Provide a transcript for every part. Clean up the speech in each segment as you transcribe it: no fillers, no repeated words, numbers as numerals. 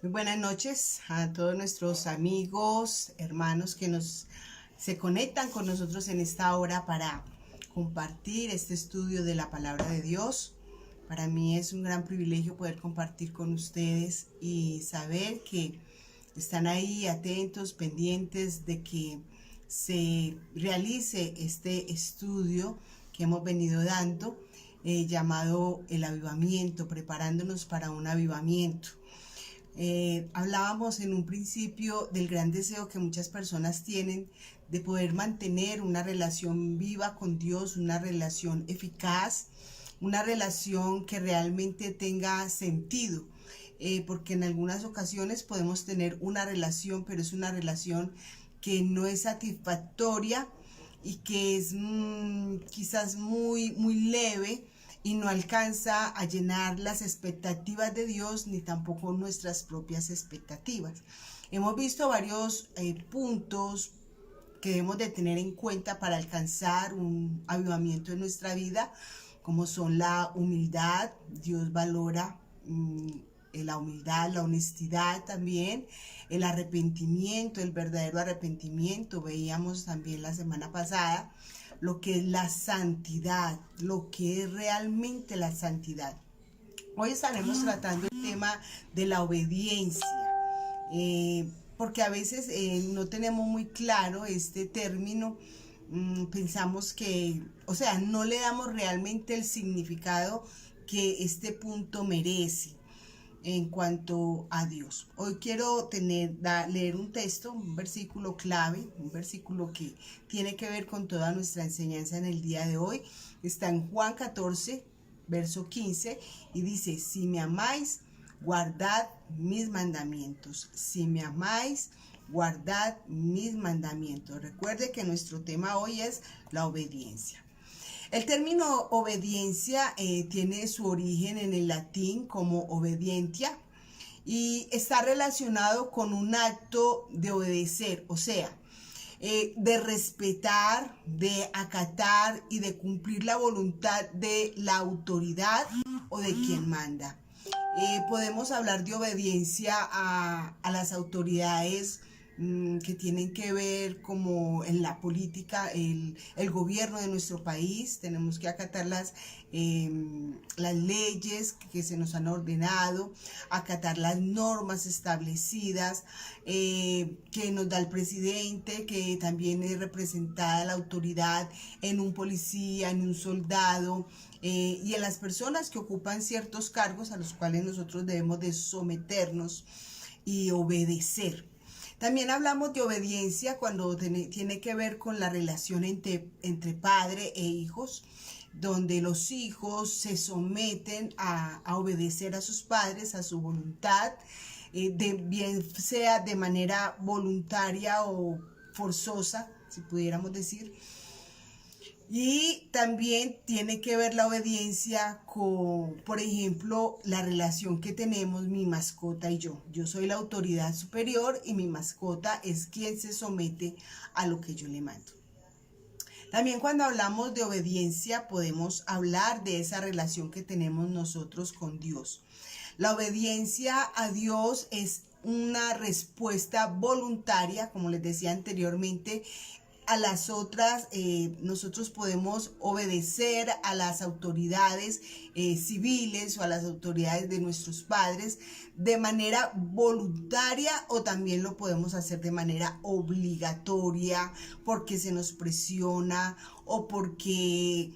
Muy buenas noches a todos nuestros amigos, hermanos que se conectan con nosotros en esta hora para compartir este estudio de la palabra de Dios. Para mí es un gran privilegio poder compartir con ustedes y saber que están ahí atentos, pendientes de que se realice este estudio que hemos venido dando, llamado el avivamiento, preparándonos para un avivamiento. Hablábamos en un principio del gran deseo que muchas personas tienen de poder mantener una relación viva con Dios, una relación eficaz, una relación que realmente tenga sentido, porque en algunas ocasiones podemos tener una relación, pero es una relación que no es satisfactoria y que es quizás muy leve, y no alcanza a llenar las expectativas de Dios ni tampoco nuestras propias expectativas. Hemos visto varios puntos que debemos de tener en cuenta para alcanzar un avivamiento en nuestra vida, como son la humildad. Dios valora la humildad, la honestidad también, el arrepentimiento, el verdadero arrepentimiento. Veíamos también la semana pasada lo que es la santidad, lo que es realmente la santidad. Hoy estaremos tratando el tema de la obediencia, porque a veces no tenemos muy claro este término. Pensamos que, no le damos realmente el significado que este punto merece en cuanto a Dios. Hoy quiero leer un texto, un versículo clave, un versículo que tiene que ver con toda nuestra enseñanza en el día de hoy. Está en Juan 14, verso 15, y dice: si me amáis, guardad mis mandamientos. Si me amáis, guardad mis mandamientos. Recuerde que nuestro tema hoy es la obediencia. El término obediencia tiene su origen en el latín como obedientia y está relacionado con un acto de obedecer, de respetar, de acatar y de cumplir la voluntad de la autoridad o de quien manda. Podemos hablar de obediencia a las autoridades que tienen que ver como en la política, el gobierno de nuestro país. Tenemos que acatar las leyes que se nos han ordenado, acatar las normas establecidas que nos da el presidente, que también es representada la autoridad en un policía, en un soldado, y en las personas que ocupan ciertos cargos a los cuales nosotros debemos de someternos y obedecer. También hablamos de obediencia cuando tiene que ver con la relación entre padre e hijos, donde los hijos se someten a obedecer a sus padres, a su voluntad, bien sea de manera voluntaria o forzosa, si pudiéramos decir. Y también tiene que ver la obediencia con, por ejemplo, la relación que tenemos mi mascota y yo. Yo soy la autoridad superior y mi mascota es quien se somete a lo que yo le mando. También cuando hablamos de obediencia podemos hablar de esa relación que tenemos nosotros con Dios. La obediencia a Dios es una respuesta voluntaria, como les decía anteriormente. A las otras, nosotros podemos obedecer a las autoridades civiles o a las autoridades de nuestros padres de manera voluntaria, o también lo podemos hacer de manera obligatoria porque se nos presiona o porque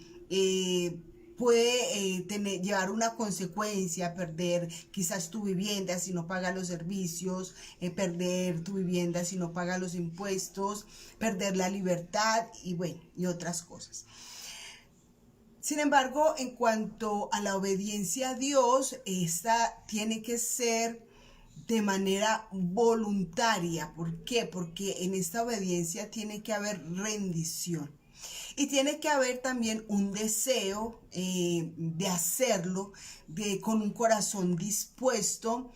puede llevar una consecuencia, perder quizás tu vivienda si no pagas los servicios, perder tu vivienda si no pagas los impuestos, perder la libertad y otras cosas. Sin embargo, en cuanto a la obediencia a Dios, esta tiene que ser de manera voluntaria. ¿Por qué? Porque en esta obediencia tiene que haber rendición. Y tiene que haber también un deseo de hacerlo con un corazón dispuesto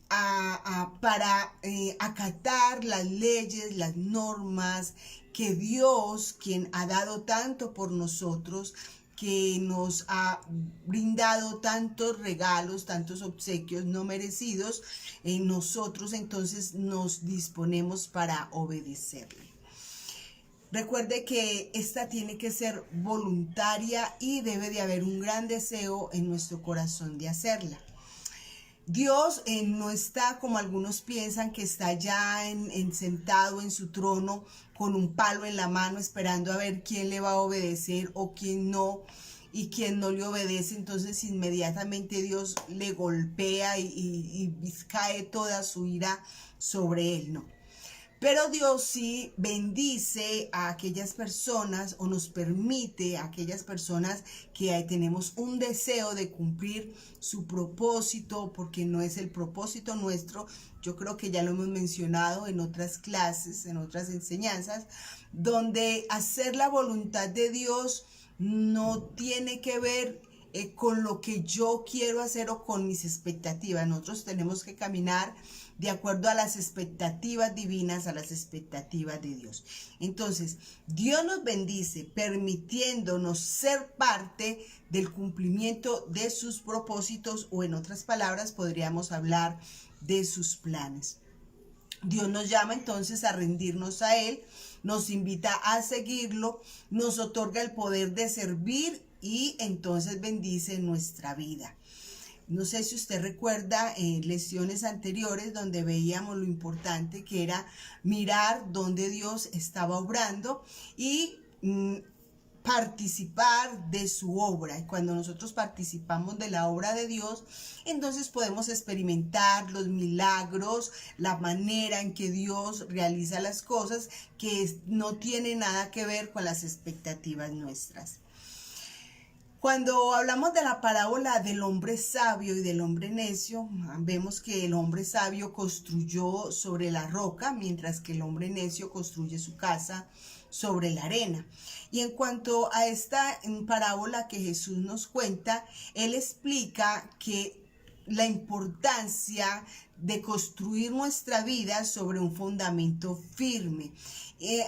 para acatar las leyes, las normas que Dios, quien ha dado tanto por nosotros, que nos ha brindado tantos regalos, tantos obsequios no merecidos, nosotros entonces nos disponemos para obedecerle. Recuerde que esta tiene que ser voluntaria y debe de haber un gran deseo en nuestro corazón de hacerla. Dios no está como algunos piensan, que está ya sentado en su trono con un palo en la mano esperando a ver quién le va a obedecer o quién no, y quien no le obedece entonces inmediatamente Dios le golpea y cae toda su ira sobre él. No. Pero Dios sí bendice a aquellas personas, o nos permite a aquellas personas que tenemos un deseo de cumplir su propósito, porque no es el propósito nuestro. Yo creo que ya lo hemos mencionado en otras clases, en otras enseñanzas, donde hacer la voluntad de Dios no tiene que ver con lo que yo quiero hacer o con mis expectativas. Nosotros tenemos que caminar de acuerdo a las expectativas divinas, a las expectativas de Dios. Entonces, Dios nos bendice permitiéndonos ser parte del cumplimiento de sus propósitos, o en otras palabras podríamos hablar de sus planes. Dios nos llama entonces a rendirnos a Él, nos invita a seguirlo, nos otorga el poder de servir y entonces bendice nuestra vida. No sé si usted recuerda en lecciones anteriores donde veíamos lo importante que era mirar dónde Dios estaba obrando y participar de su obra. Y cuando nosotros participamos de la obra de Dios, entonces podemos experimentar los milagros, la manera en que Dios realiza las cosas, que no tiene nada que ver con las expectativas nuestras. Cuando hablamos de la parábola del hombre sabio y del hombre necio, vemos que el hombre sabio construyó sobre la roca, mientras que el hombre necio construye su casa sobre la arena. Y en cuanto a esta parábola que Jesús nos cuenta, Él explica que la importancia de construir nuestra vida sobre un fundamento firme.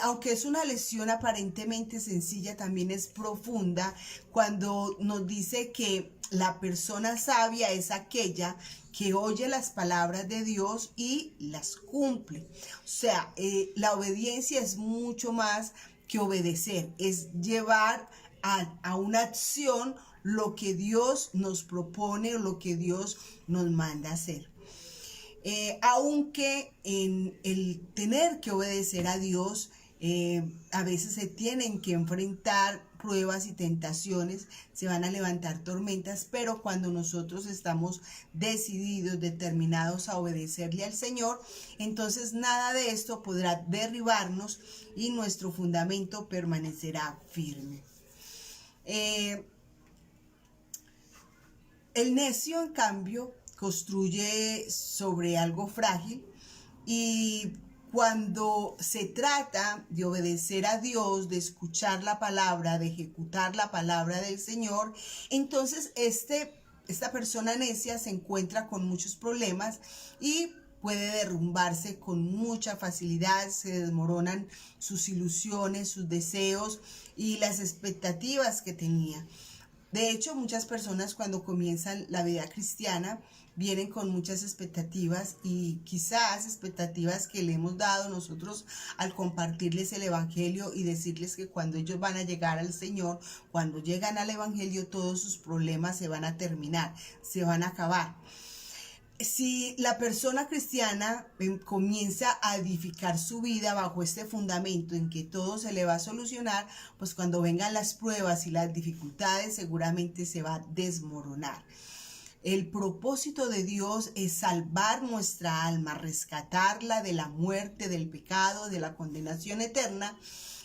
Aunque es una lección aparentemente sencilla, también es profunda cuando nos dice que la persona sabia es aquella que oye las palabras de Dios y las cumple. O sea, la obediencia es mucho más que obedecer, es llevar a una acción lo que Dios nos propone o lo que Dios nos manda hacer. Aunque en el tener que obedecer a Dios, a veces se tienen que enfrentar pruebas y tentaciones, se van a levantar tormentas, pero cuando nosotros estamos decididos, determinados a obedecerle al Señor, entonces nada de esto podrá derribarnos y nuestro fundamento permanecerá firme. El necio, en cambio, construye sobre algo frágil, y cuando se trata de obedecer a Dios, de escuchar la palabra, de ejecutar la palabra del Señor, entonces esta persona necia se encuentra con muchos problemas y puede derrumbarse con mucha facilidad. Se desmoronan sus ilusiones, sus deseos y las expectativas que tenía. De hecho, muchas personas cuando comienzan la vida cristiana vienen con muchas expectativas, y quizás expectativas que le hemos dado nosotros al compartirles el evangelio y decirles que cuando ellos van a llegar al Señor, cuando llegan al evangelio, todos sus problemas se van a terminar, se van a acabar. Si la persona cristiana comienza a edificar su vida bajo este fundamento en que todo se le va a solucionar, pues cuando vengan las pruebas y las dificultades seguramente se va a desmoronar. El propósito de Dios es salvar nuestra alma, rescatarla de la muerte, del pecado, de la condenación eterna,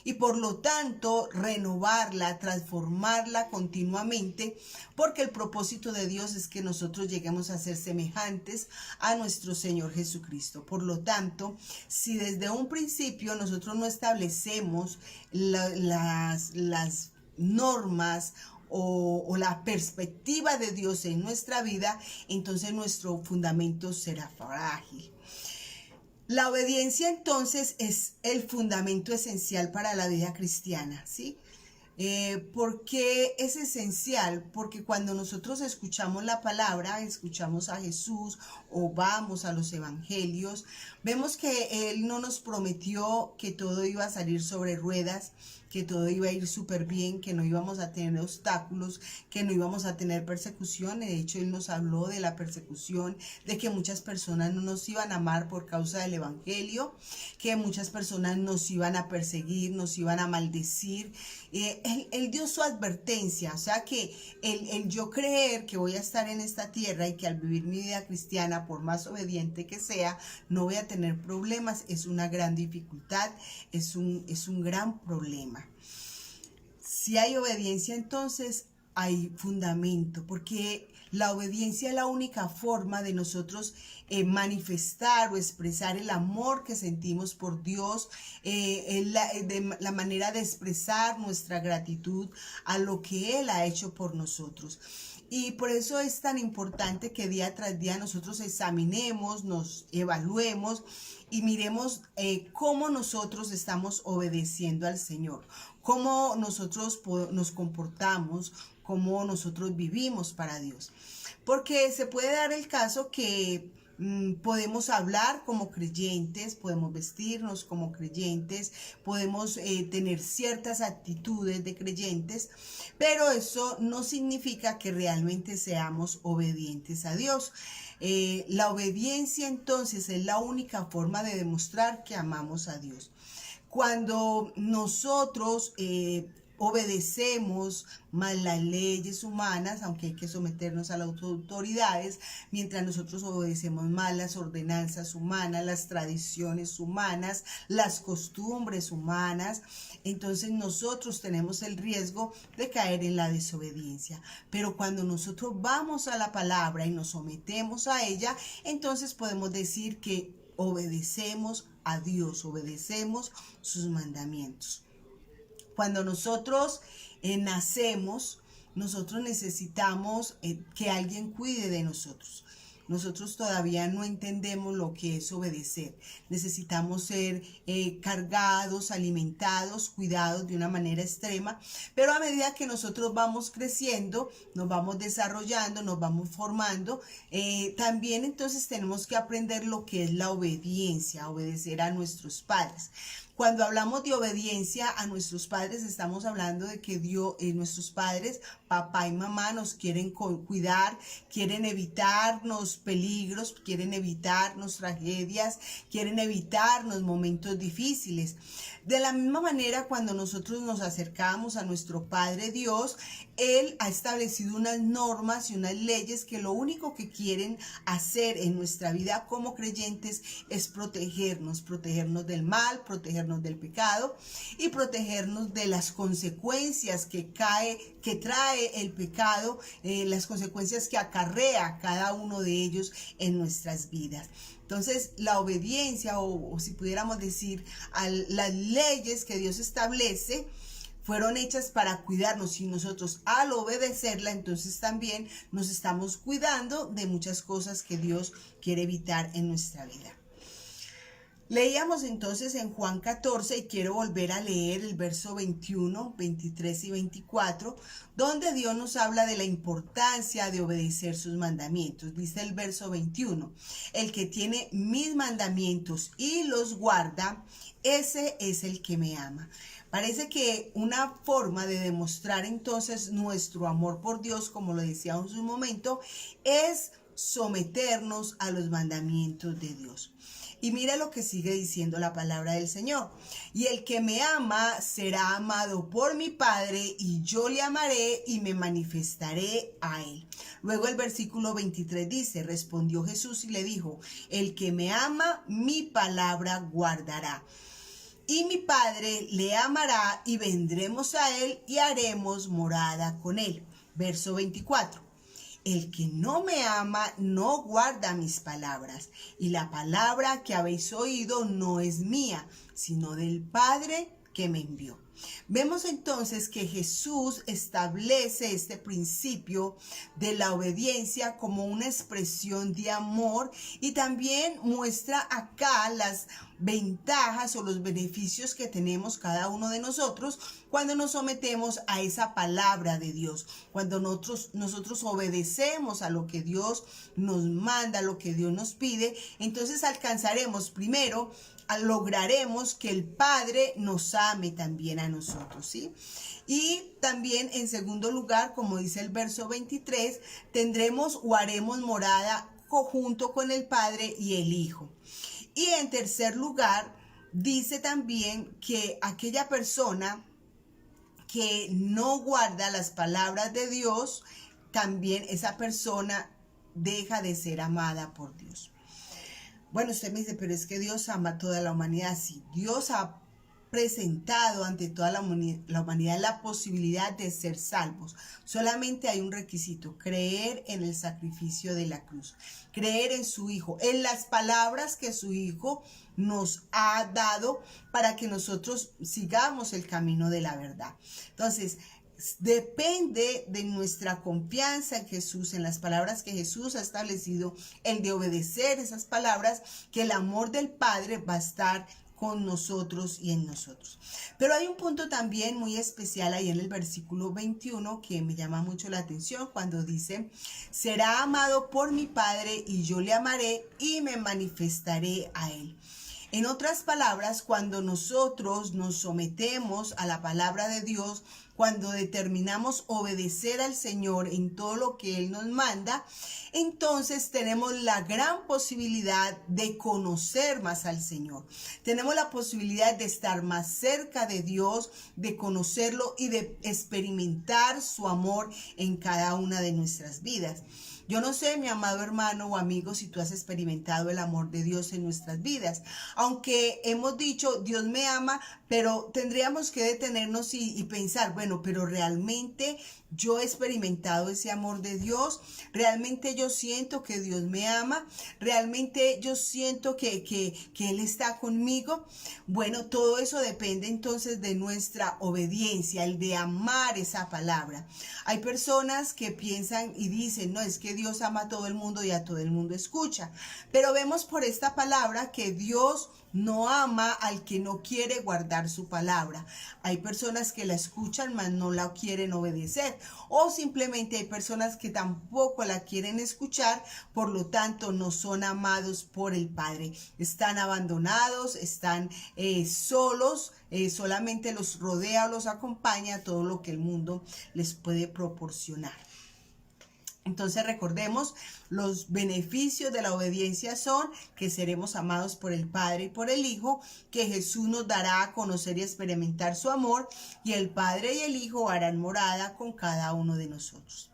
y por lo tanto renovarla, transformarla continuamente, porque el propósito de Dios es que nosotros lleguemos a ser semejantes a nuestro Señor Jesucristo. Por lo tanto, si desde un principio nosotros no establecemos las normas o la perspectiva de Dios en nuestra vida, entonces nuestro fundamento será frágil. La obediencia entonces es el fundamento esencial para la vida cristiana, ¿sí? ¿Por qué es esencial? Porque cuando nosotros escuchamos la palabra, escuchamos a Jesús o vamos a los evangelios, vemos que Él no nos prometió que todo iba a salir sobre ruedas, que todo iba a ir súper bien, que no íbamos a tener obstáculos, que no íbamos a tener persecución. De hecho, Él nos habló de la persecución, de que muchas personas no nos iban a amar por causa del evangelio, que muchas personas nos iban a perseguir, nos iban a maldecir. Él dio su advertencia, o sea que el yo creer que voy a estar en esta tierra y que al vivir mi vida cristiana, por más obediente que sea, no voy a tener problemas, es una gran dificultad, es un gran problema. Si hay obediencia, entonces hay fundamento, porque la obediencia es la única forma de nosotros manifestar o expresar el amor que sentimos por Dios, la manera de expresar nuestra gratitud a lo que Él ha hecho por nosotros. Y por eso es tan importante que día tras día nosotros examinemos, nos evaluemos y miremos cómo nosotros estamos obedeciendo al Señor, cómo nosotros nos comportamos, cómo nosotros vivimos para Dios. Porque se puede dar el caso que podemos hablar como creyentes, podemos vestirnos como creyentes, podemos tener ciertas actitudes de creyentes, pero eso no significa que realmente seamos obedientes a Dios. La obediencia entonces es la única forma de demostrar que amamos a Dios. Cuando nosotros obedecemos más las leyes humanas, aunque hay que someternos a las autoridades, mientras nosotros obedecemos más las ordenanzas humanas, las tradiciones humanas, las costumbres humanas, entonces nosotros tenemos el riesgo de caer en la desobediencia. Pero cuando nosotros vamos a la palabra y nos sometemos a ella, entonces podemos decir que obedecemos a Dios, obedecemos sus mandamientos. Cuando nosotros nacemos, nosotros necesitamos que alguien cuide de nosotros. Nosotros todavía no entendemos lo que es obedecer. Necesitamos ser cargados, alimentados, cuidados de una manera extrema. Pero a medida que nosotros vamos creciendo, nos vamos desarrollando, nos vamos formando, también entonces tenemos que aprender lo que es la obediencia, obedecer a nuestros padres. Cuando hablamos de obediencia a nuestros padres, estamos hablando de que nuestros padres, papá y mamá, nos quieren cuidar, quieren evitarnos peligros, quieren evitarnos tragedias, quieren evitarnos momentos difíciles. De la misma manera, cuando nosotros nos acercamos a nuestro Padre Dios, Él ha establecido unas normas y unas leyes que lo único que quieren hacer en nuestra vida como creyentes es protegernos del mal, protegernos del pecado y protegernos de las consecuencias que trae el pecado, las consecuencias que acarrea cada uno de ellos en nuestras vidas. Entonces, la obediencia, o si pudiéramos decir, a las leyes que Dios establece, fueron hechas para cuidarnos, y nosotros al obedecerla, entonces también nos estamos cuidando de muchas cosas que Dios quiere evitar en nuestra vida. Leíamos entonces en Juan 14 y quiero volver a leer el verso 21, 23 y 24, donde Dios nos habla de la importancia de obedecer sus mandamientos. Dice el verso 21, el que tiene mis mandamientos y los guarda, ese es el que me ama. Parece que una forma de demostrar entonces nuestro amor por Dios, como lo decíamos en un momento, es someternos a los mandamientos de Dios. Y mira lo que sigue diciendo la palabra del Señor. Y el que me ama será amado por mi Padre, y yo le amaré y me manifestaré a él. Luego el versículo 23 dice, respondió Jesús y le dijo, el que me ama, mi palabra guardará. Y mi Padre le amará y vendremos a él y haremos morada con él. Verso 24. El que no me ama no guarda mis palabras, y la palabra que habéis oído no es mía, sino del Padre que me envió. Vemos entonces que Jesús establece este principio de la obediencia como una expresión de amor y también muestra acá las ventajas o los beneficios que tenemos cada uno de nosotros cuando nos sometemos a esa palabra de Dios, cuando nosotros obedecemos a lo que Dios nos manda, a lo que Dios nos pide. Entonces alcanzaremos primero, lograremos que el Padre nos ame también a nosotros, ¿sí? Y también en segundo lugar, como dice el verso 23, tendremos o haremos morada junto con el Padre y el Hijo. Y en tercer lugar, dice también que aquella persona que no guarda las palabras de Dios, también esa persona deja de ser amada por Dios. Bueno, usted me dice, pero es que Dios ama a toda la humanidad. Sí, Dios ha presentado ante toda la humanidad la posibilidad de ser salvos. Solamente hay un requisito: creer en el sacrificio de la cruz, creer en su Hijo, en las palabras que su Hijo nos ha dado para que nosotros sigamos el camino de la verdad. Entonces, depende de nuestra confianza en Jesús, en las palabras que Jesús ha establecido, el de obedecer esas palabras, que el amor del Padre va a estar con nosotros y en nosotros. Pero hay un punto también muy especial ahí en el versículo 21 que me llama mucho la atención cuando dice: será amado por mi Padre y yo le amaré y me manifestaré a él. En otras palabras, cuando nosotros nos sometemos a la palabra de Dios, cuando determinamos obedecer al Señor en todo lo que Él nos manda, entonces tenemos la gran posibilidad de conocer más al Señor. Tenemos la posibilidad de estar más cerca de Dios, de conocerlo y de experimentar su amor en cada una de nuestras vidas. Yo no sé, mi amado hermano o amigo, si tú has experimentado el amor de Dios en nuestras vidas. Aunque hemos dicho, Dios me ama, pero tendríamos que detenernos y pensar, bueno, pero realmente yo he experimentado ese amor de Dios, realmente yo siento que Dios me ama, realmente yo siento que Él está conmigo. Bueno, todo eso depende entonces de nuestra obediencia, el de amar esa palabra. Hay personas que piensan y dicen, no, es que Dios ama a todo el mundo y a todo el mundo escucha. Pero vemos por esta palabra que Dios no ama al que no quiere guardar su palabra. Hay personas que la escuchan, mas no la quieren obedecer. O simplemente hay personas que tampoco la quieren escuchar, por lo tanto no son amados por el Padre. Están abandonados, están solos, solamente los rodea o los acompaña todo lo que el mundo les puede proporcionar. Entonces recordemos, los beneficios de la obediencia son que seremos amados por el Padre y por el Hijo, que Jesús nos dará a conocer y experimentar su amor, y el Padre y el Hijo harán morada con cada uno de nosotros.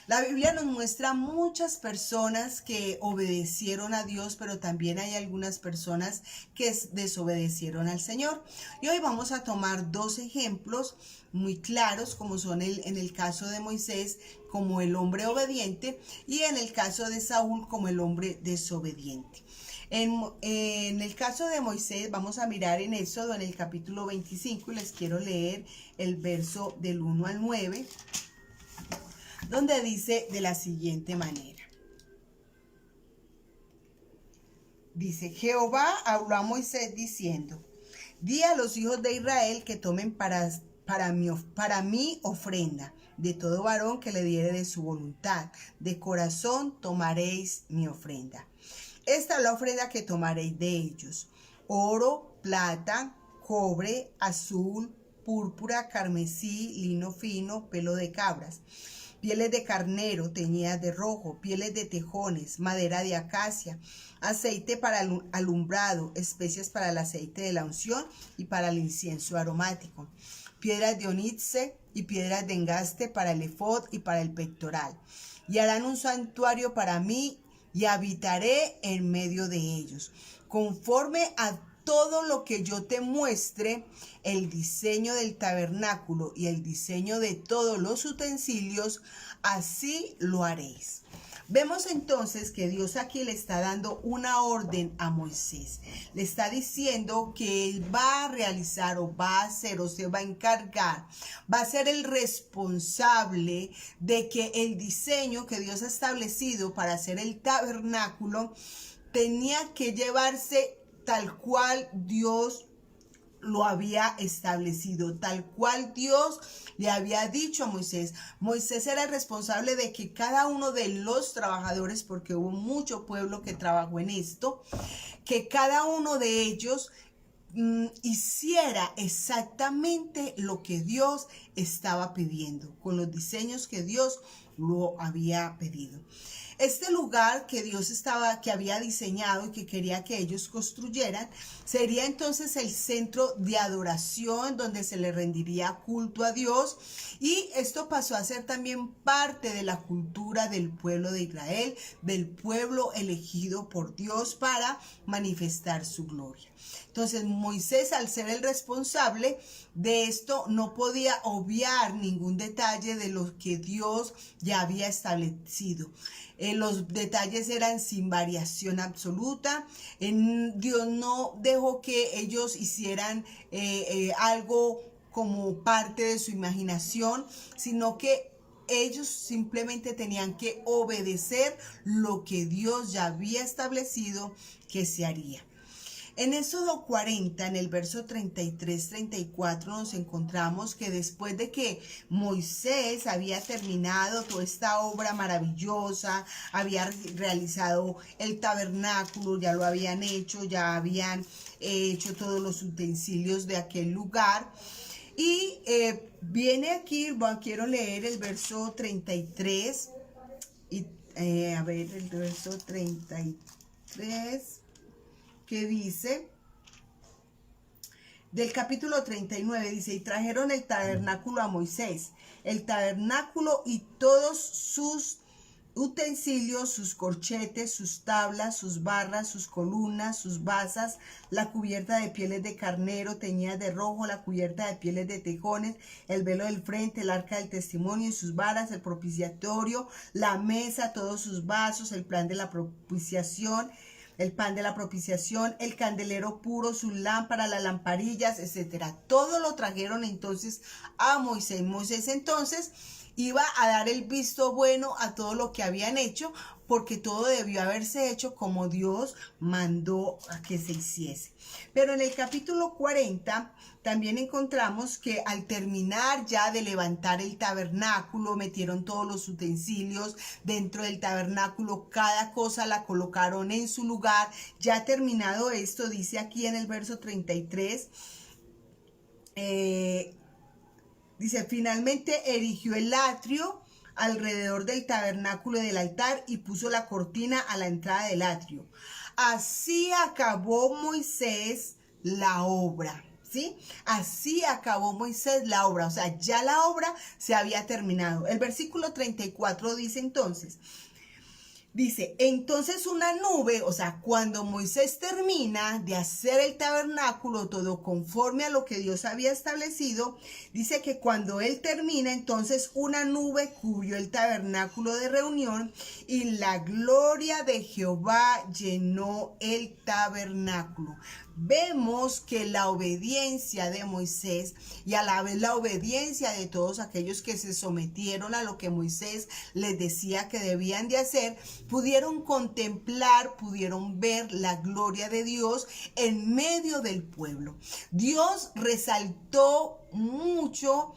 La Biblia nos muestra muchas personas que obedecieron a Dios, pero también hay algunas personas que desobedecieron al Señor. Y hoy vamos a tomar dos ejemplos muy claros, como son en el caso de Moisés como el hombre obediente y en el caso de Saúl como el hombre desobediente. En el caso de Moisés, vamos a mirar en Éxodo, en el capítulo 25, y les quiero leer el verso del 1 al 9, donde dice de la siguiente manera. Dice: Jehová habló a Moisés diciendo: di a los hijos de Israel que tomen para mí ofrenda, de todo varón que le diere de su voluntad, de corazón tomaréis mi ofrenda. Esta es la ofrenda que tomaréis de ellos: oro, plata, cobre, azul, púrpura, carmesí, lino fino, pelo de cabras, pieles de carnero teñidas de rojo, pieles de tejones, madera de acacia, aceite para alumbrado, especias para el aceite de la unción y para el incienso aromático, piedras de ónice y piedras de engaste para el efod y para el pectoral. Y harán un santuario para mí y habitaré en medio de ellos, conforme a todo lo que yo te muestre, el diseño del tabernáculo y el diseño de todos los utensilios, así lo haréis. Vemos entonces que Dios aquí le está dando una orden a Moisés. Le está diciendo que él va a realizar o va a hacer o se va a encargar, va a ser el responsable de que el diseño que Dios ha establecido para hacer el tabernáculo tenía que llevarse tal cual Dios lo había establecido, tal cual Dios le había dicho a Moisés. Moisés era el responsable de que cada uno de los trabajadores, porque hubo mucho pueblo que trabajó en esto, que cada uno de ellos hiciera exactamente lo que Dios estaba pidiendo, con los diseños que Dios lo había pedido. Este lugar que que había diseñado y que quería que ellos construyeran, sería entonces el centro de adoración donde se le rendiría culto a Dios, y esto pasó a ser también parte de la cultura del pueblo de Israel, del pueblo elegido por Dios para manifestar su gloria. Entonces Moisés, al ser el responsable de esto, no podía obviar ningún detalle de lo que Dios ya había establecido. Los detalles eran sin variación absoluta. Dios no dejó que ellos hicieran algo como parte de su imaginación, sino que ellos simplemente tenían que obedecer lo que Dios ya había establecido que se haría. En Éxodo 40, en el verso 33-34, nos encontramos que después de que Moisés había terminado toda esta obra maravillosa, había realizado el tabernáculo, ya lo habían hecho, ya habían hecho todos los utensilios de aquel lugar. Y viene aquí, quiero leer el verso 33, y a ver, el verso 33... que dice, del capítulo 39, dice, y trajeron el tabernáculo a Moisés, el tabernáculo y todos sus utensilios, sus corchetes, sus tablas, sus barras, sus columnas, sus basas, la cubierta de pieles de carnero teñida de rojo, la cubierta de pieles de tejones, el velo del frente, el arca del testimonio y sus varas, el propiciatorio, la mesa, todos sus vasos, el plan de la propiciación, el pan de la propiciación, el candelero puro, sus lámparas, las lamparillas, etcétera. Todo lo trajeron entonces a Moisés. Moisés entonces iba a dar el visto bueno a todo lo que habían hecho, porque todo debió haberse hecho como Dios mandó a que se hiciese. Pero en el capítulo 40 también encontramos que al terminar ya de levantar el tabernáculo, metieron todos los utensilios dentro del tabernáculo, cada cosa la colocaron en su lugar. Ya terminado esto, dice aquí en el verso 33, dice, finalmente erigió el atrio alrededor del tabernáculo y del altar y puso la cortina a la entrada del atrio. Así acabó Moisés la obra, ¿sí? Así acabó Moisés la obra, o sea, ya la obra se había terminado. El versículo 34 dice entonces, entonces una nube, o sea, cuando Moisés termina de hacer el tabernáculo, todo conforme a lo que Dios había establecido, dice que cuando él termina, entonces una nube cubrió el tabernáculo de reunión y la gloria de Jehová llenó el tabernáculo. Vemos que la obediencia de Moisés y a la vez la obediencia de todos aquellos que se sometieron a lo que Moisés les decía que debían de hacer, pudieron contemplar, pudieron ver la gloria de Dios en medio del pueblo. Dios resaltó mucho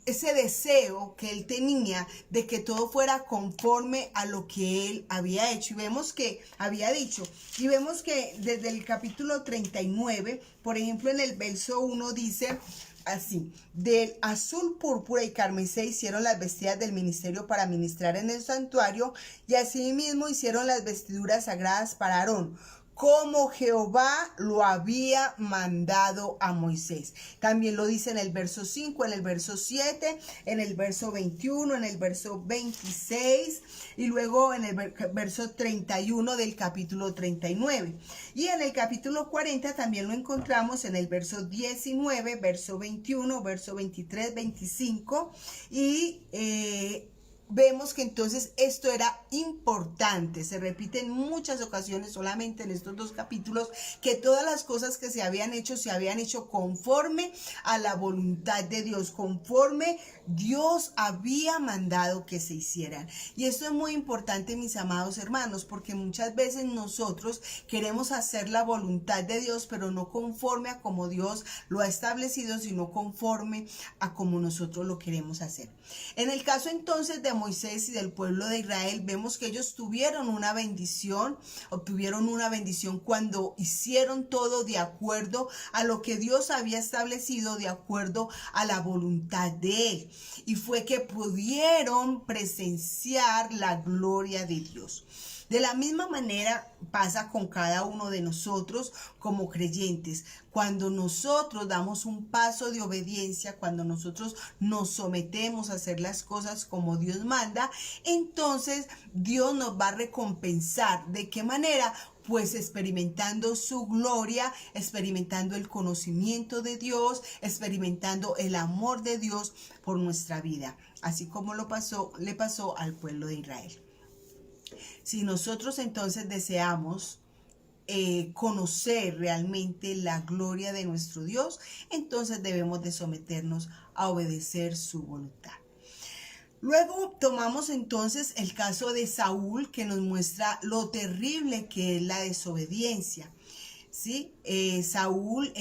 ese deseo que él tenía de que todo fuera conforme a lo que él había hecho. Y vemos que había dicho, y vemos que desde el capítulo 39, por ejemplo, en el verso 1 dice así, del azul, púrpura y carmesí hicieron las vestidas del ministerio para ministrar en el santuario, y asimismo hicieron las vestiduras sagradas para Aarón, como Jehová lo había mandado a Moisés. También lo dice en el verso 5, en el verso 7, en el verso 21, en el verso 26 y luego en el verso 31 del capítulo 39. Y en el capítulo 40 también lo encontramos en el verso 19, verso 21, verso 23, 25 y vemos que entonces esto era importante. Se repite en muchas ocasiones, solamente en estos dos capítulos, que todas las cosas que se habían hecho conforme a la voluntad de Dios, conforme Dios había mandado que se hicieran. Y esto es muy importante, mis amados hermanos, porque muchas veces nosotros queremos hacer la voluntad de Dios, pero no conforme a como Dios lo ha establecido, sino conforme a como nosotros lo queremos hacer. En el caso entonces de Moisés y del pueblo de Israel, vemos que ellos obtuvieron una bendición cuando hicieron todo de acuerdo a lo que Dios había establecido, de acuerdo a la voluntad de Él. Y fue que pudieron presenciar la gloria de Dios. De la misma manera pasa con cada uno de nosotros como creyentes. Cuando nosotros damos un paso de obediencia, cuando nosotros nos sometemos a hacer las cosas como Dios manda, entonces Dios nos va a recompensar. ¿De qué manera? Pues experimentando su gloria, experimentando el conocimiento de Dios, experimentando el amor de Dios por nuestra vida, así como le pasó al pueblo de Israel. Si nosotros entonces deseamos conocer realmente la gloria de nuestro Dios, entonces debemos de someternos a obedecer su voluntad. Luego tomamos entonces el caso de Saúl, que nos muestra lo terrible que es la desobediencia. ¿Sí? Saúl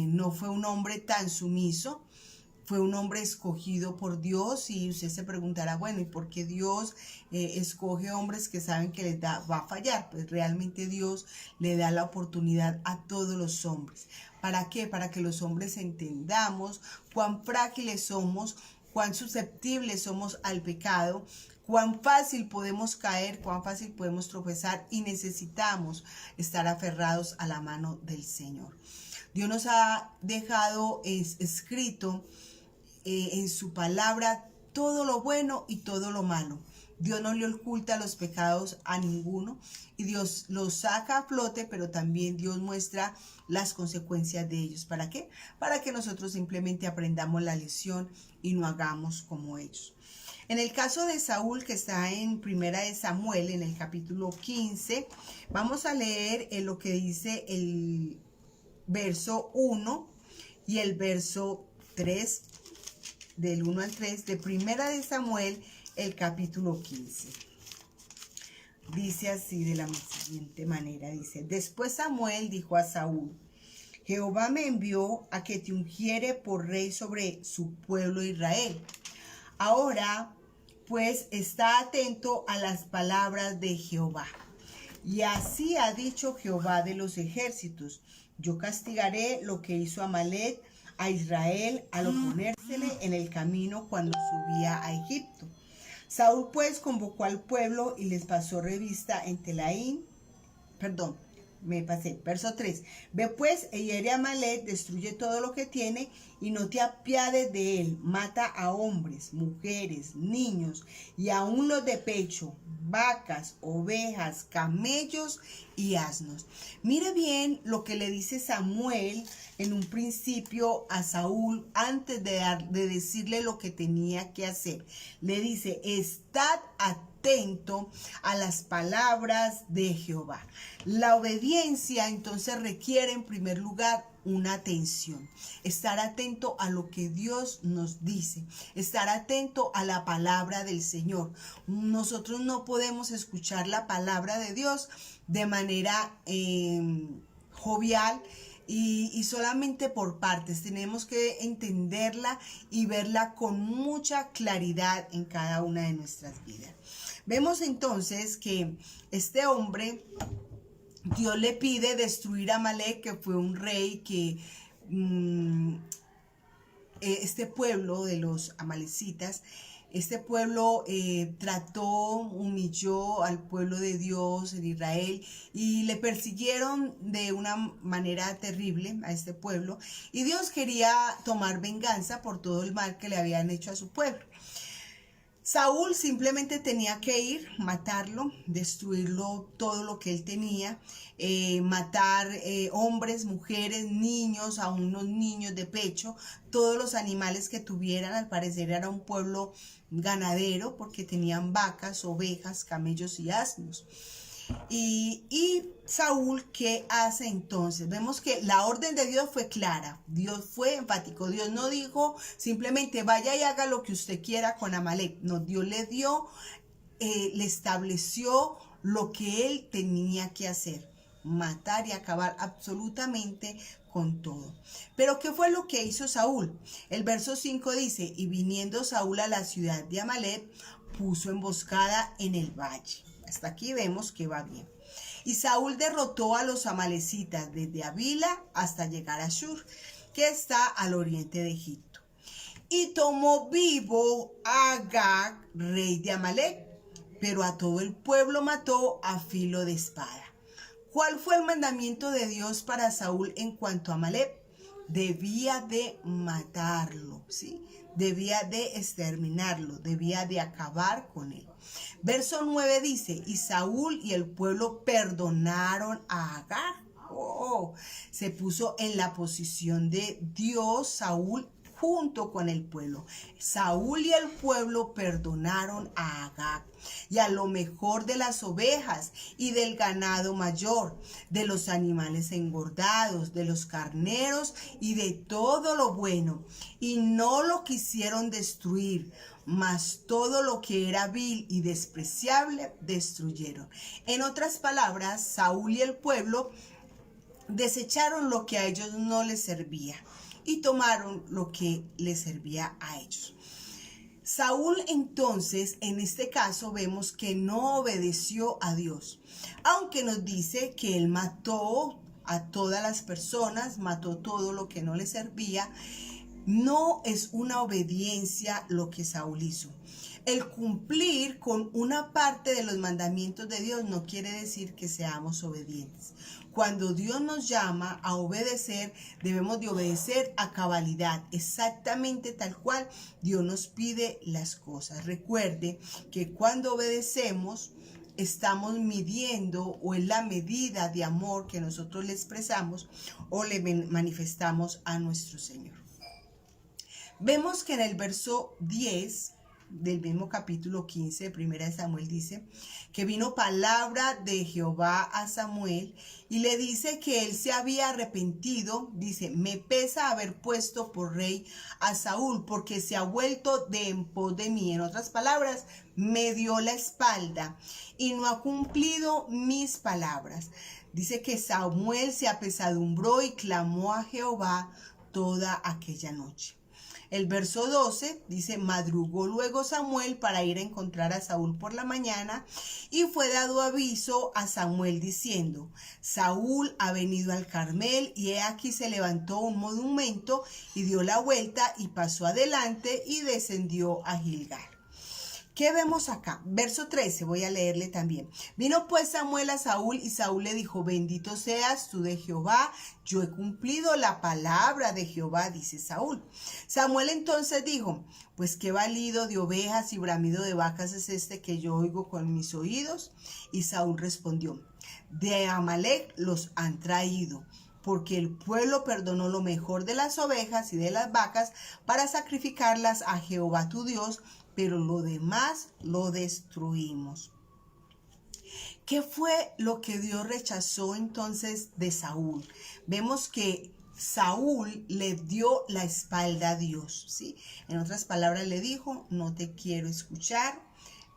no fue un hombre tan sumiso, fue un hombre escogido por Dios, y usted se preguntará, bueno, ¿y por qué Dios escoge hombres que saben que va a fallar? Pues realmente Dios le da la oportunidad a todos los hombres. ¿Para qué? Para que los hombres entendamos cuán frágiles somos, cuán susceptibles somos al pecado, cuán fácil podemos caer, cuán fácil podemos tropezar, y necesitamos estar aferrados a la mano del Señor. Dios nos ha dejado escrito en su palabra todo lo bueno y todo lo malo. Dios no le oculta los pecados a ninguno y Dios los saca a flote, pero también Dios muestra las consecuencias de ellos. ¿Para qué? Para que nosotros simplemente aprendamos la lección y no hagamos como ellos. En el caso de Saúl, que está en Primera de Samuel, en el capítulo 15, vamos a leer lo que dice el verso 1 y el verso 3, del 1 al 3, de Primera de Samuel, el capítulo 15. Dice así de la siguiente manera, dice: Después Samuel dijo a Saúl: Jehová me envió a que te ungiere por rey sobre su pueblo Israel. Ahora, pues, está atento a las palabras de Jehová. Y así ha dicho Jehová de los ejércitos: yo castigaré lo que hizo Amalek a Israel al oponérsele en el camino cuando subía a Egipto. Saúl pues convocó al pueblo y les pasó revista en Telaín. Verso 3. Ve pues e hiere a Amalek, destruye todo lo que tiene y no te apiades de él. Mata a hombres, mujeres, niños y aun los de pecho, vacas, ovejas, camellos y asnos. Mire bien lo que le dice Samuel en un principio a Saúl antes de decirle lo que tenía que hacer. Le dice: estad atento a las palabras de Jehová. La obediencia entonces requiere en primer lugar una atención, estar atento a lo que Dios nos dice, estar atento a la palabra del Señor. Nosotros no podemos escuchar la palabra de Dios de manera jovial y solamente por partes. Tenemos que entenderla y verla con mucha claridad en cada una de nuestras vidas. Vemos entonces que este hombre, Dios le pide destruir a Amalek, que fue un rey que este pueblo de los amalecitas Este pueblo humilló al pueblo de Dios en Israel y le persiguieron de una manera terrible a este pueblo. Y Dios quería tomar venganza por todo el mal que le habían hecho a su pueblo. Saúl simplemente tenía que ir, matarlo, destruirlo todo lo que él tenía, matar hombres, mujeres, niños, a unos niños de pecho, todos los animales que tuvieran. Al parecer era un pueblo ganadero porque tenían vacas, ovejas, camellos y asnos. Y Saúl, ¿qué hace entonces? Vemos que la orden de Dios fue clara, Dios fue enfático, Dios no dijo simplemente vaya y haga lo que usted quiera con Amalek, no, Dios le dio, le estableció lo que él tenía que hacer, matar y acabar absolutamente con todo. Pero ¿qué fue lo que hizo Saúl? El verso 5 dice, y viniendo Saúl a la ciudad de Amalek, puso emboscada en el valle. Hasta aquí vemos que va bien. Y Saúl derrotó a los amalecitas desde Avila hasta llegar a Shur, que está al oriente de Egipto. Y tomó vivo a Agag, rey de Amalek, pero a todo el pueblo mató a filo de espada. ¿Cuál fue el mandamiento de Dios para Saúl en cuanto a Amalek? Debía de matarlo, ¿sí? Debía de exterminarlo, debía de acabar con él. Verso 9 dice, y Saúl y el pueblo perdonaron a Agag. Se puso en la posición de Dios, Saúl, junto con el pueblo. Saúl y el pueblo perdonaron a Agag y a lo mejor de las ovejas y del ganado mayor, de los animales engordados, de los carneros y de todo lo bueno. Y no lo quisieron destruir, mas todo lo que era vil y despreciable destruyeron. En otras palabras, Saúl y el pueblo desecharon lo que a ellos no les servía y tomaron lo que les servía a ellos. Saúl entonces, en este caso, vemos que no obedeció a Dios, aunque nos dice que él mató a todas las personas, mató todo lo que no le servía. No es una obediencia lo que Saúl hizo. El cumplir con una parte de los mandamientos de Dios no quiere decir que seamos obedientes. Cuando Dios nos llama a obedecer, debemos de obedecer a cabalidad, exactamente tal cual Dios nos pide las cosas. Recuerde que cuando obedecemos, estamos midiendo o en la medida de amor que nosotros le expresamos o le manifestamos a nuestro Señor. Vemos que en el verso 10 del mismo capítulo 15 de 1 Samuel dice que vino palabra de Jehová a Samuel y le dice que él se había arrepentido. Dice, me pesa haber puesto por rey a Saúl porque se ha vuelto de en pos de mí. En otras palabras, me dio la espalda y no ha cumplido mis palabras. Dice que Samuel se apesadumbró y clamó a Jehová toda aquella noche. El verso 12 dice, madrugó luego Samuel para ir a encontrar a Saúl por la mañana y fue dado aviso a Samuel diciendo, Saúl ha venido al Carmel y he aquí se levantó un monumento y dio la vuelta y pasó adelante y descendió a Gilgal. ¿Qué vemos acá? Verso 13, voy a leerle también. Vino pues Samuel a Saúl y Saúl le dijo, bendito seas tú de Jehová, yo he cumplido la palabra de Jehová, dice Saúl. Samuel entonces dijo, pues qué balido de ovejas y bramido de vacas es este que yo oigo con mis oídos. Y Saúl respondió, de Amalek los han traído, porque el pueblo perdonó lo mejor de las ovejas y de las vacas para sacrificarlas a Jehová tu Dios, pero lo demás lo destruimos. ¿Qué fue lo que Dios rechazó entonces de Saúl? Vemos que Saúl le dio la espalda a Dios, ¿sí? En otras palabras le dijo, no te quiero escuchar,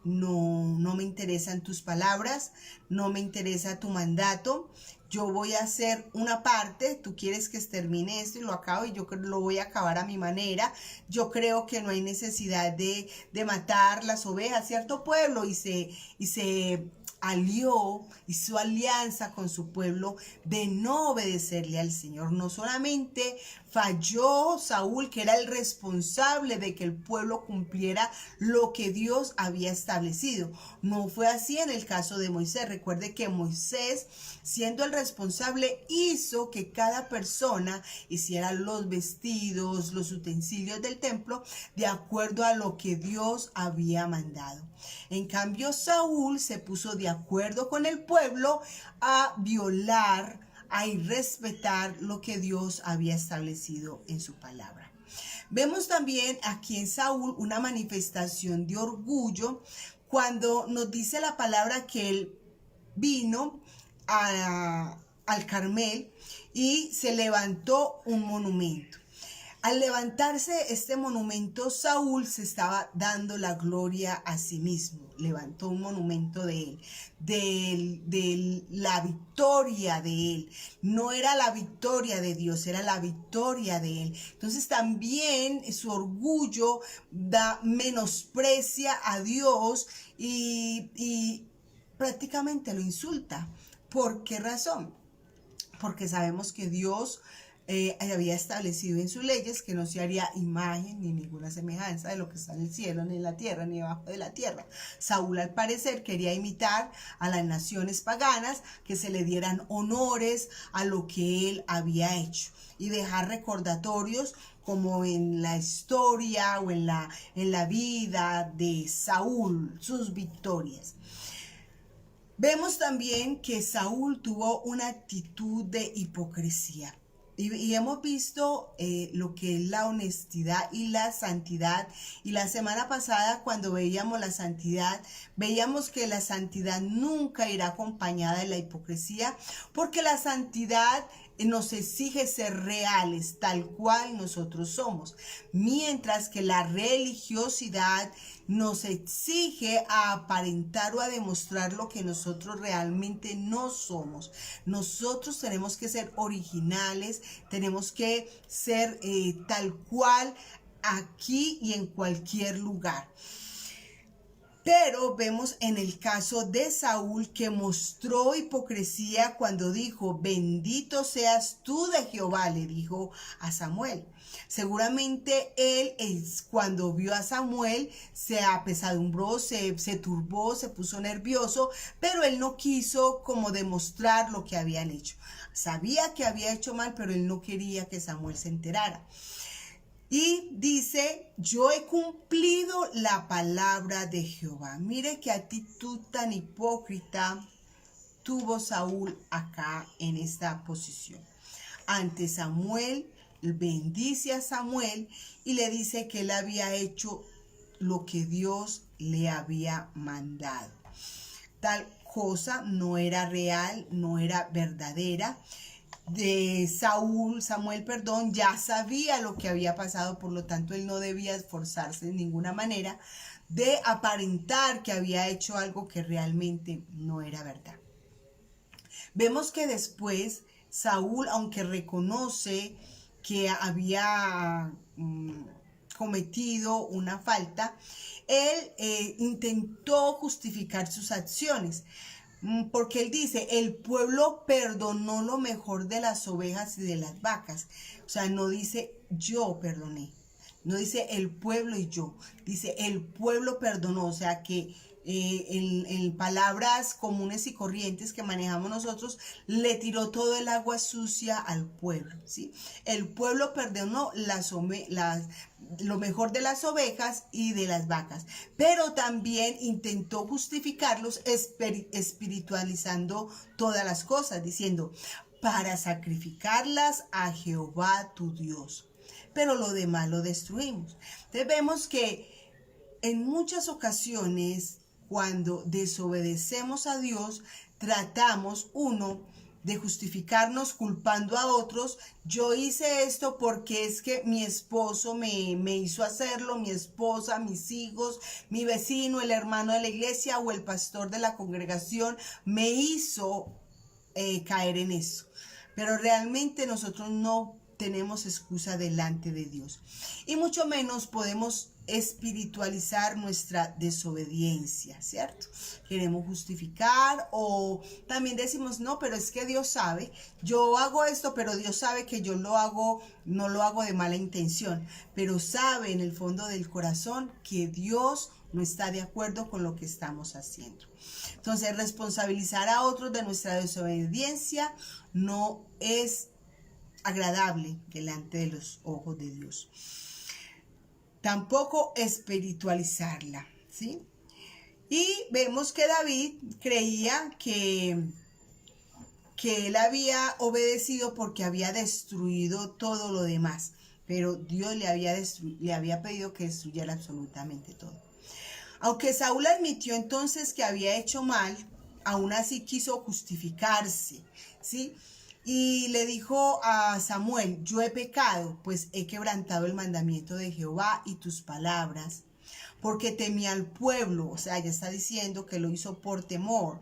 no me interesan tus palabras, no me interesa tu mandato. Yo voy a hacer una parte, tú quieres que extermine esto y lo acabo y yo lo voy a acabar a mi manera. Yo creo que no hay necesidad de matar las ovejas, ¿cierto pueblo? Y se alió, hizo alianza con su pueblo de no obedecerle al Señor. No solamente falló Saúl, que era el responsable de que el pueblo cumpliera lo que Dios había establecido. No fue así en el caso de Moisés. Recuerde que Moisés, siendo el responsable, hizo que cada persona hiciera los vestidos, los utensilios del templo de acuerdo a lo que Dios había mandado. En cambio, Saúl se puso de acuerdo con el pueblo a violar, a irrespetar lo que Dios había establecido en su palabra. Vemos también aquí en Saúl una manifestación de orgullo cuando nos dice la palabra que él vino al Carmel y se levantó un monumento. Al levantarse este monumento, Saúl se estaba dando la gloria a sí mismo. Levantó un monumento de él, de la victoria de él. No era la victoria de Dios, era la victoria de él. Entonces también su orgullo menosprecia a Dios y prácticamente lo insulta. ¿Por qué razón? Porque sabemos que Dios había establecido en sus leyes que no se haría imagen ni ninguna semejanza de lo que está en el cielo, ni en la tierra, ni debajo de la tierra. Saúl, al parecer, quería imitar a las naciones paganas, que se le dieran honores a lo que él había hecho y dejar recordatorios como en la historia o en la vida de Saúl, sus victorias. Vemos también que Saúl tuvo una actitud de hipocresía. Y hemos visto lo que es la honestidad y la santidad. Y la semana pasada, cuando veíamos la santidad, veíamos que la santidad nunca irá acompañada de la hipocresía, porque la santidad nos exige ser reales, tal cual nosotros somos, mientras que la religiosidad nos exige a aparentar o a demostrar lo que nosotros realmente no somos. Nosotros tenemos que ser originales, tenemos que ser tal cual aquí y en cualquier lugar. Pero vemos en el caso de Saúl que mostró hipocresía cuando dijo: bendito seas tú de Jehová, le dijo a Samuel. Seguramente él, cuando vio a Samuel, se apesadumbró, se turbó, se puso nervioso, pero él no quiso como demostrar lo que habían hecho. Sabía que había hecho mal, pero él no quería que Samuel se enterara. Y dice: yo he cumplido la palabra de Jehová. Mire qué actitud tan hipócrita tuvo Saúl acá en esta posición. Ante Samuel, bendice a Samuel y le dice que él había hecho lo que Dios le había mandado. Tal cosa no era real, no era verdadera. Samuel, ya sabía lo que había pasado, por lo tanto él no debía esforzarse de ninguna manera de aparentar que había hecho algo que realmente no era verdad. Vemos que después Saúl, aunque reconoce que había cometido una falta, él intentó justificar sus acciones. Porque él dice: el pueblo perdonó lo mejor de las ovejas y de las vacas. O sea, no dice yo perdoné, no dice el pueblo y yo, dice el pueblo perdonó. O sea que en palabras comunes y corrientes que manejamos nosotros, le tiró todo el agua sucia al pueblo, ¿sí? El pueblo perdonó lo mejor de las ovejas y de las vacas, pero también intentó justificarlos espiritualizando todas las cosas, diciendo: para sacrificarlas a Jehová tu Dios, pero lo demás lo destruimos. Entonces vemos que en muchas ocasiones, cuando desobedecemos a Dios, tratamos, de justificarnos culpando a otros. Yo hice esto porque es que mi esposo me hizo hacerlo, mi esposa, mis hijos, mi vecino, el hermano de la iglesia o el pastor de la congregación me hizo caer en eso. Pero realmente nosotros no tenemos excusa delante de Dios. Y mucho menos podemos espiritualizar nuestra desobediencia, ¿cierto? Queremos justificar o también decimos, no, pero es que Dios sabe, yo hago esto, pero Dios sabe que yo lo hago, no lo hago de mala intención, pero sabe en el fondo del corazón que Dios no está de acuerdo con lo que estamos haciendo. Entonces, responsabilizar a otros de nuestra desobediencia no es agradable delante de los ojos de Dios. Tampoco espiritualizarla, ¿sí? Y vemos que David creía que él había obedecido porque había destruido todo lo demás, pero Dios le había pedido que destruyera absolutamente todo. Aunque Saúl admitió entonces que había hecho mal, aún así quiso justificarse, ¿sí? Y le dijo a Samuel, yo he pecado, pues he quebrantado el mandamiento de Jehová y tus palabras, porque temí al pueblo, o sea, ya está diciendo que lo hizo por temor,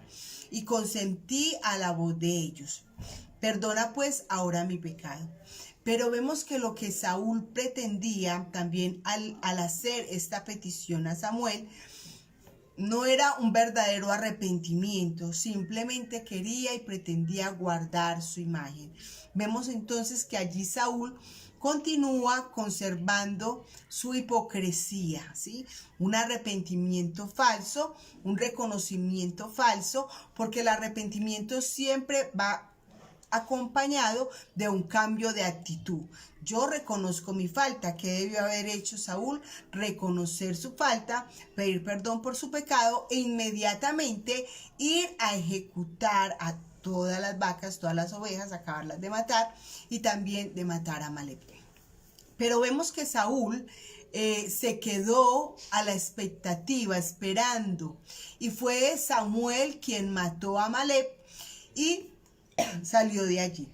y consentí a la voz de ellos. Perdona pues ahora mi pecado. Pero vemos que lo que Saúl pretendía también al hacer esta petición a Samuel, no era un verdadero arrepentimiento, simplemente quería y pretendía guardar su imagen. Vemos entonces que allí Saúl continúa conservando su hipocresía, ¿sí? Un arrepentimiento falso, un reconocimiento falso, porque el arrepentimiento siempre va acompañado de un cambio de actitud. Yo reconozco mi falta. ¿Qué debió haber hecho Saúl? Reconocer su falta, pedir perdón por su pecado e inmediatamente ir a ejecutar a todas las vacas, todas las ovejas, acabarlas de matar y también de matar a Amalek. Pero vemos que Saúl se quedó a la expectativa, esperando, y fue Samuel quien mató a Amalek y salió de allí.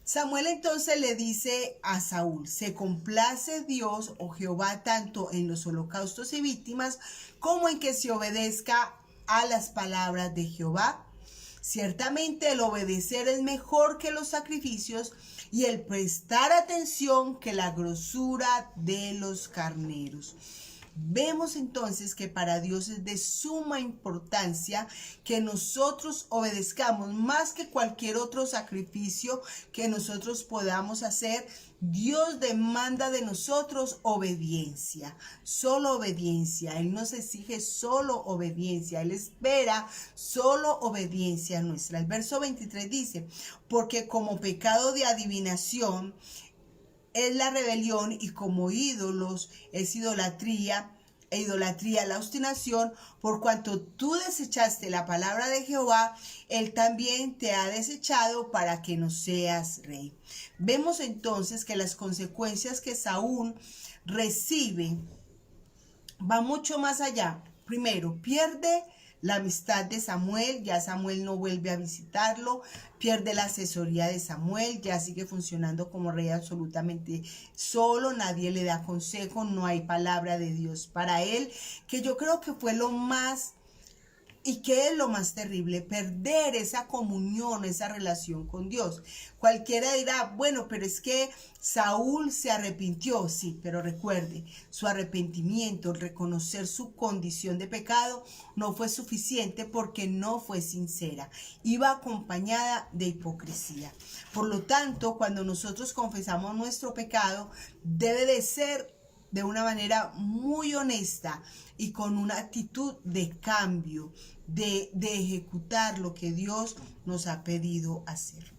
Samuel entonces le dice a Saúl, se complace Dios o Jehová tanto en los holocaustos y víctimas como en que se obedezca a las palabras de Jehová. Ciertamente el obedecer es mejor que los sacrificios y el prestar atención que la grosura de los carneros. Vemos entonces que para Dios es de suma importancia que nosotros obedezcamos más que cualquier otro sacrificio que nosotros podamos hacer. Dios demanda de nosotros obediencia, solo obediencia. Él nos exige solo obediencia, Él espera solo obediencia nuestra. El verso 23 dice, porque como pecado de adivinación es la rebelión y como ídolos es idolatría e idolatría la obstinación, por cuanto tú desechaste la palabra de Jehová, Él también te ha desechado para que no seas rey. Vemos entonces que las consecuencias que Saúl recibe van mucho más allá. Primero, pierde la amistad de Samuel, ya Samuel no vuelve a visitarlo, pierde la asesoría de Samuel, ya sigue funcionando como rey absolutamente solo, nadie le da consejo, no hay palabra de Dios para él, que yo creo que fue lo más ¿y qué es lo más terrible? Perder esa comunión, esa relación con Dios. Cualquiera dirá, bueno, pero es que Saúl se arrepintió, sí, pero recuerde, su arrepentimiento, reconocer su condición de pecado, no fue suficiente porque no fue sincera. Iba acompañada de hipocresía. Por lo tanto, cuando nosotros confesamos nuestro pecado, debe de ser de una manera muy honesta y con una actitud de cambio, de ejecutar lo que Dios nos ha pedido hacer.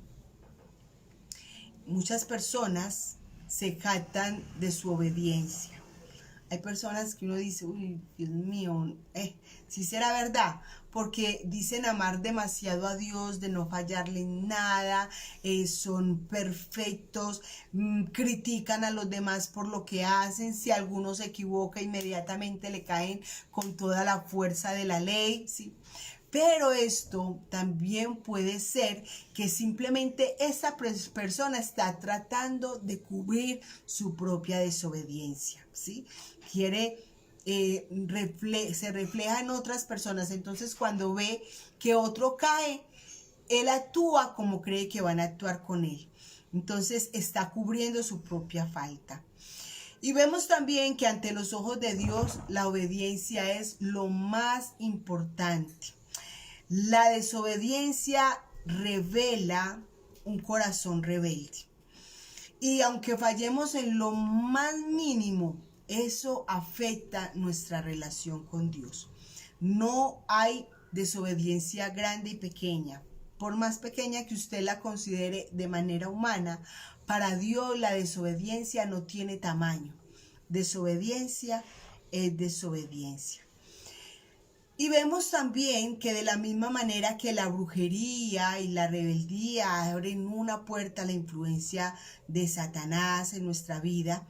Muchas personas se jactan de su obediencia. Hay personas que uno dice, uy, Dios mío, sí será verdad, porque dicen amar demasiado a Dios, de no fallarle en nada, son perfectos, critican a los demás por lo que hacen, si alguno se equivoca inmediatamente le caen con toda la fuerza de la ley, ¿sí? Pero esto también puede ser que simplemente esa persona está tratando de cubrir su propia desobediencia, ¿sí? Quiere, se refleja en otras personas. Entonces, cuando ve que otro cae, él actúa como cree que van a actuar con él. Entonces, está cubriendo su propia falta. Y vemos también que ante los ojos de Dios la obediencia es lo más importante. La desobediencia revela un corazón rebelde. Y aunque fallemos en lo más mínimo, eso afecta nuestra relación con Dios. No hay desobediencia grande y pequeña. Por más pequeña que usted la considere de manera humana, para Dios la desobediencia no tiene tamaño. Desobediencia es desobediencia. Y vemos también que de la misma manera que la brujería y la rebeldía abren una puerta a la influencia de Satanás en nuestra vida,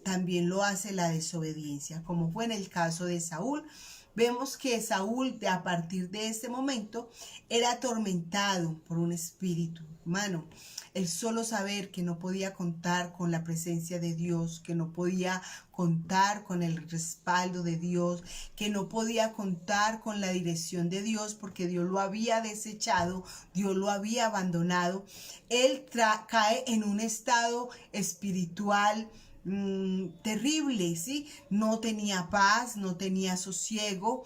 también lo hace la desobediencia, como fue en el caso de Saúl. Vemos que Saúl, a partir de este momento, era atormentado por un espíritu. Hermano, el solo saber que no podía contar con la presencia de Dios, que no podía contar con el respaldo de Dios, que no podía contar con la dirección de Dios, porque Dios lo había desechado, Dios lo había abandonado. Él cae en un estado espiritual terrible, ¿sí? No tenía paz, no tenía sosiego,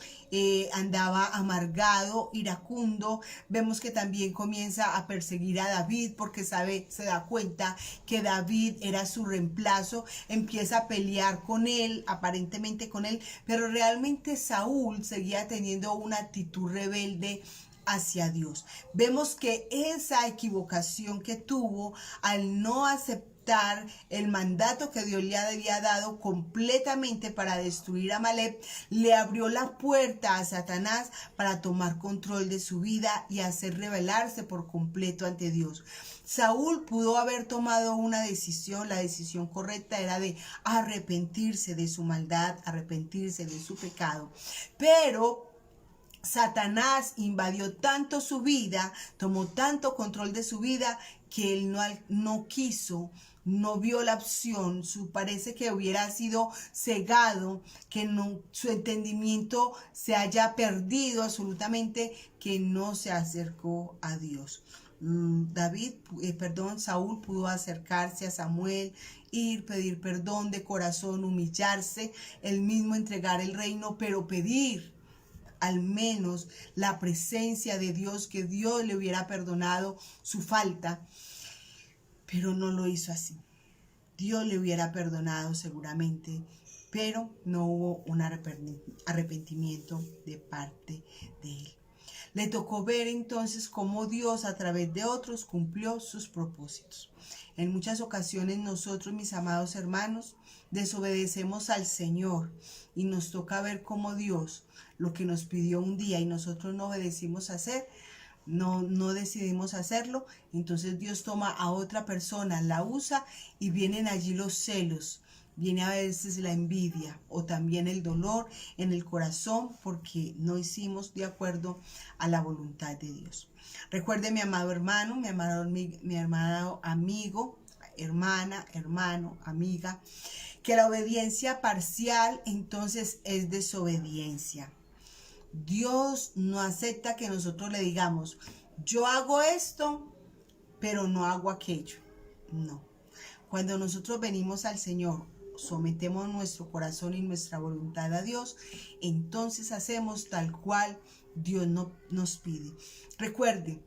andaba amargado, iracundo. Vemos que también comienza a perseguir a David porque se da cuenta que David era su reemplazo, empieza a pelear con él, aparentemente con él, pero realmente Saúl seguía teniendo una actitud rebelde hacia Dios. Vemos que esa equivocación que tuvo al no aceptar el mandato que Dios le había dado completamente para destruir a Amalek, le abrió la puerta a Satanás para tomar control de su vida y hacer rebelarse por completo ante Dios. Saúl pudo haber tomado una decisión, la decisión correcta era de arrepentirse de su maldad, arrepentirse de su pecado, pero Satanás invadió tanto su vida, tomó tanto control de su vida, que él no quiso, no vio la opción, parece que hubiera sido cegado, que no, su entendimiento se haya perdido absolutamente, que no se acercó a Dios. Saúl pudo acercarse a Samuel, ir, pedir perdón de corazón, humillarse, él mismo entregar el reino, pero pedir al menos la presencia de Dios, que Dios le hubiera perdonado su falta, pero no lo hizo así. Dios le hubiera perdonado seguramente, pero no hubo un arrepentimiento de parte de él. Le tocó ver entonces cómo Dios a través de otros cumplió sus propósitos. En muchas ocasiones nosotros, mis amados hermanos, desobedecemos al Señor y nos toca ver cómo Dios, lo que nos pidió un día y nosotros no obedecimos a hacer, no decidimos hacerlo, entonces Dios toma a otra persona, la usa y vienen allí los celos, viene a veces la envidia o también el dolor en el corazón porque no hicimos de acuerdo a la voluntad de Dios. Recuerde, mi amado hermano, mi amado amigo, hermana, hermano, amiga, que la obediencia parcial entonces es desobediencia. Dios no acepta que nosotros le digamos, yo hago esto, pero no hago aquello. No. Cuando nosotros venimos al Señor, sometemos nuestro corazón y nuestra voluntad a Dios, entonces hacemos tal cual Dios nos pide. Recuerde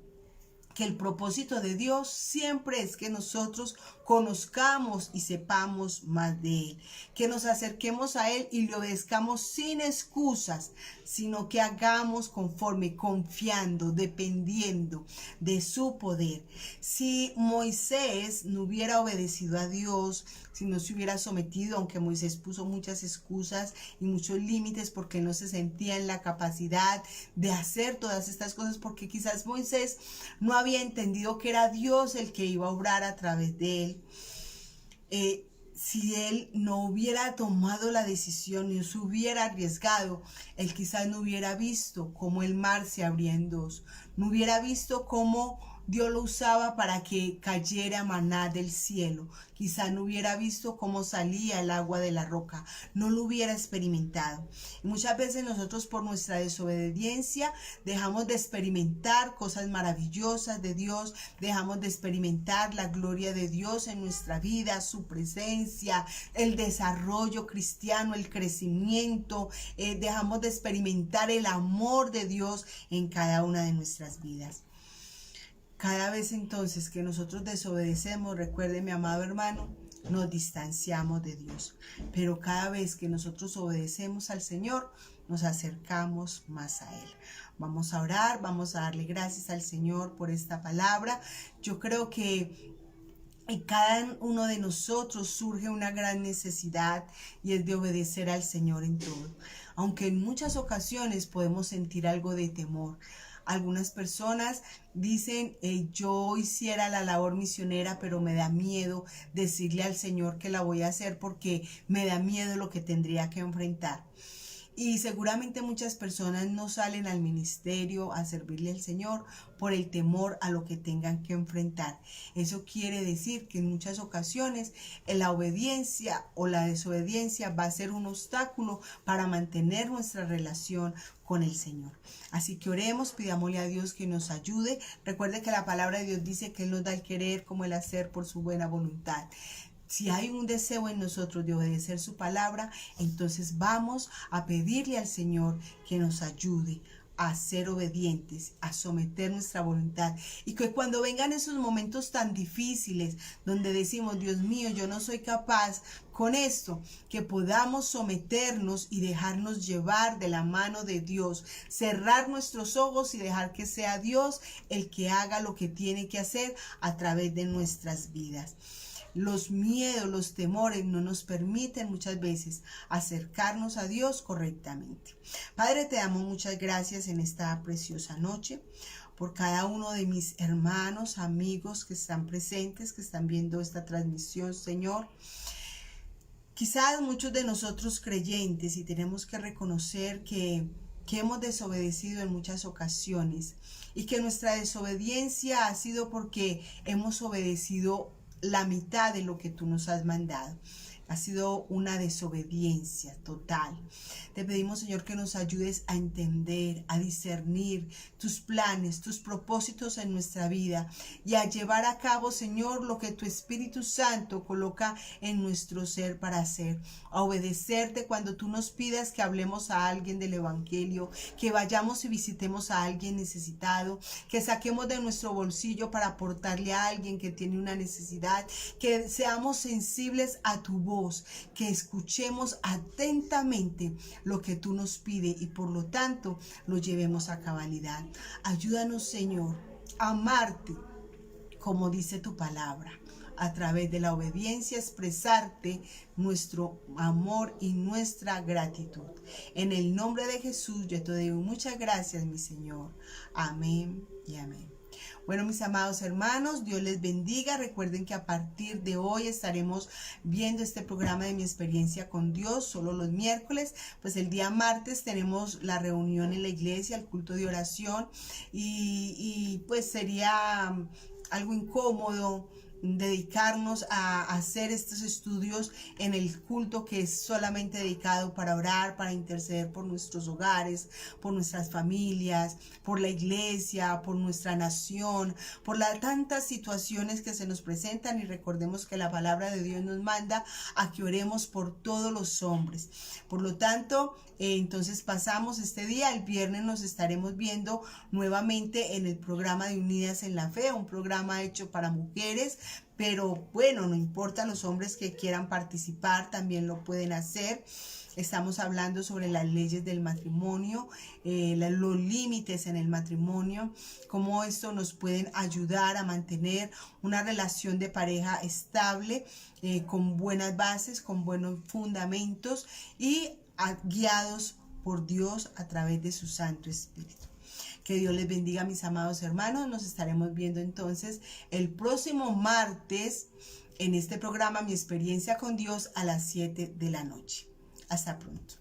que el propósito de Dios siempre es que nosotros conozcamos y sepamos más de Él, que nos acerquemos a Él y le obedezcamos sin excusas, sino que hagamos conforme, confiando, dependiendo de su poder. Si Moisés no hubiera obedecido a Dios, si no se hubiera sometido, aunque Moisés puso muchas excusas y muchos límites porque no se sentía en la capacidad de hacer todas estas cosas, porque quizás Moisés no había entendido que era Dios el que iba a obrar a través de él. Si él no hubiera tomado la decisión y se hubiera arriesgado, él quizás no hubiera visto cómo el mar se abría en dos, no hubiera visto cómo Dios lo usaba para que cayera maná del cielo. Quizá no hubiera visto cómo salía el agua de la roca, no lo hubiera experimentado. Y muchas veces nosotros por nuestra desobediencia dejamos de experimentar cosas maravillosas de Dios, dejamos de experimentar la gloria de Dios en nuestra vida, su presencia, el desarrollo cristiano, el crecimiento, dejamos de experimentar el amor de Dios en cada una de nuestras vidas. Cada vez entonces que nosotros desobedecemos, recuerde mi amado hermano, nos distanciamos de Dios. Pero cada vez que nosotros obedecemos al Señor, nos acercamos más a Él. Vamos a orar, vamos a darle gracias al Señor por esta palabra. Yo creo que en cada uno de nosotros surge una gran necesidad y es de obedecer al Señor en todo. Aunque en muchas ocasiones podemos sentir algo de temor. Algunas personas dicen, yo hiciera la labor misionera, pero me da miedo decirle al Señor que la voy a hacer porque me da miedo lo que tendría que enfrentar. Y seguramente muchas personas no salen al ministerio a servirle al Señor por el temor a lo que tengan que enfrentar. Eso quiere decir que en muchas ocasiones la obediencia o la desobediencia va a ser un obstáculo para mantener nuestra relación con el Señor. Así que oremos, pidámosle a Dios que nos ayude. Recuerde que la palabra de Dios dice que Él nos da el querer como el hacer por su buena voluntad. Si hay un deseo en nosotros de obedecer su palabra, entonces vamos a pedirle al Señor que nos ayude a ser obedientes, a someter nuestra voluntad. Y que cuando vengan esos momentos tan difíciles, donde decimos, Dios mío, yo no soy capaz con esto, que podamos someternos y dejarnos llevar de la mano de Dios, cerrar nuestros ojos y dejar que sea Dios el que haga lo que tiene que hacer a través de nuestras vidas. Los miedos, los temores no nos permiten muchas veces acercarnos a Dios correctamente. Padre, te damos muchas gracias en esta preciosa noche por cada uno de mis hermanos, amigos que están presentes, que están viendo esta transmisión, Señor. Quizás muchos de nosotros creyentes y tenemos que reconocer que hemos desobedecido en muchas ocasiones y que nuestra desobediencia ha sido porque hemos obedecido la mitad de lo que tú nos has mandado. Ha sido una desobediencia total. Te pedimos, Señor, que nos ayudes a entender, a discernir tus planes, tus propósitos en nuestra vida y a llevar a cabo, Señor, lo que tu Espíritu Santo coloca en nuestro ser para hacer. A obedecerte cuando tú nos pidas que hablemos a alguien del Evangelio, que vayamos y visitemos a alguien necesitado, que saquemos de nuestro bolsillo para aportarle a alguien que tiene una necesidad, que seamos sensibles a tu voz, que escuchemos atentamente lo que tú nos pides y por lo tanto lo llevemos a cabalidad. Ayúdanos, Señor, a amarte como dice tu palabra, a través de la obediencia expresarte nuestro amor y nuestra gratitud. En el nombre de Jesús yo te doy muchas gracias, mi Señor. Amén y amén. Bueno, mis amados hermanos, Dios les bendiga. Recuerden que a partir de hoy estaremos viendo este programa de mi experiencia con Dios, solo los miércoles. Pues el día martes tenemos la reunión en la iglesia, el culto de oración y pues sería algo incómodo dedicarnos a hacer estos estudios en el culto que es solamente dedicado para orar, para interceder por nuestros hogares, por nuestras familias, por la iglesia, por nuestra nación, por las tantas situaciones que se nos presentan. Y recordemos que la palabra de Dios nos manda a que oremos por todos los hombres. Por lo tanto, entonces pasamos este día, el viernes nos estaremos viendo nuevamente en el programa de Unidas en la Fe, un programa hecho para mujeres, pero bueno, no importa, los hombres que quieran participar también lo pueden hacer. Estamos hablando sobre las leyes del matrimonio, los límites en el matrimonio, cómo esto nos pueden ayudar a mantener una relación de pareja estable, con buenas bases, con buenos fundamentos y guiados por Dios a través de su Santo Espíritu. Que Dios les bendiga, mis amados hermanos. Nos estaremos viendo entonces el próximo martes en este programa Mi Experiencia con Dios a las 7 de la noche. Hasta pronto.